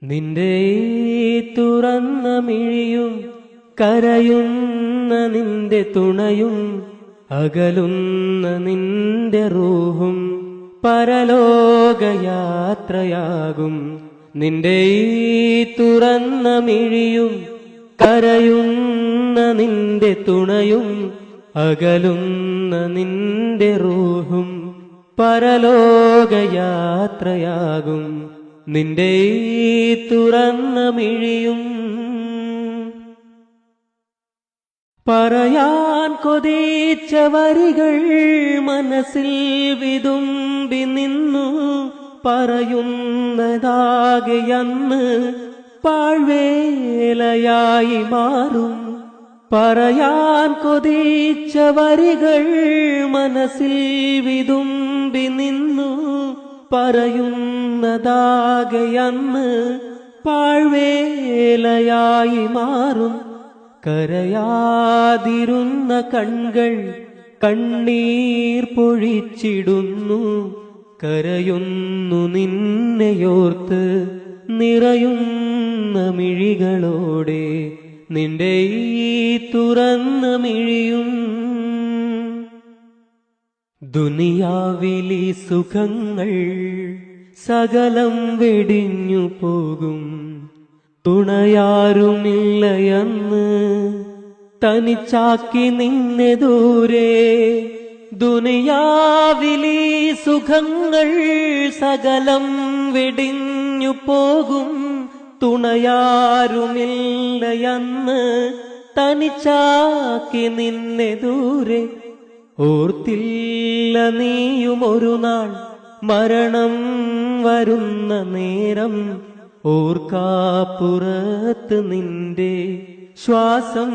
നിന്റെ ഈ തുറന്ന മിഴിയും കരയുന്ന നിന്റെ തുണയും അകലുന്ന നിന്റെ റൂഹും പരലോകയാത്രയാകും. നിന്റെ ഈ തുറന്ന മിഴിയും കരയുന്ന നിന്റെ തുണയും അകലുന്ന നിന്റെ റൂഹും പരലോകയാത്രയാകും. നിന്റെ ഈ തുറന്ന മിഴിയും പറയാൻ കൊതിച്ച വരികൾ മനസ്സിൽ വിതുമ്പി നിന്നു. പറയുന്നതാകെയന്ന് പാഴ്വേലയായി മാറും. പറയാൻ കൊതിച്ച വരികൾ മനസ്സിൽ വിതുമ്പി നിന്നു. പറയുന്നതാകെയന്ന് പാഴ്വേലയായി മാറും. കരയാതിരുന്ന കൺകൾ കണ്ണീർ പൊഴിച്ചിടുന്നു. കരയുന്നു നിന്നെയോർത്ത് നിറയുന്ന മിഴികളോടെ. നിന്റെ ഈ തുറന്ന മിഴിയും ദുനിയാവിലി സുഖങ്ങൾ സകലം വെടിഞ്ഞു പോകും. തുണയാരുമില്ലയെന്ന് തനിച്ചാക്കി നിന്നെ ദൂരെ. ദുനിയാവിലി സുഖങ്ങൾ സകലം വെടിഞ്ഞു പോകും. തുണയാരുമില്ലയെന്ന് തനിച്ചാക്കി നിന്നെ ദൂരെ. ഓർത്തില്ല നീയും ഒരു നാൾ മരണം വരുന്ന നേരം. ഓർക്കാപ്പുറത്ത് നിന്റെ ശ്വാസം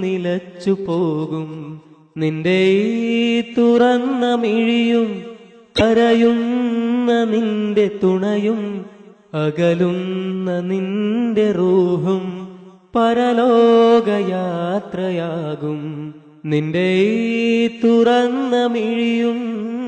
നിലച്ചു പോകും. നിന്റെ ഈ തുറന്ന മിഴിയും കരയുന്ന നിന്റെ തുണയും അകലുന്ന നിന്റെ റൂഹും പരലോകയാത്രയാകും. നിന്റെ ഈ തുറന്ന മിഴിയും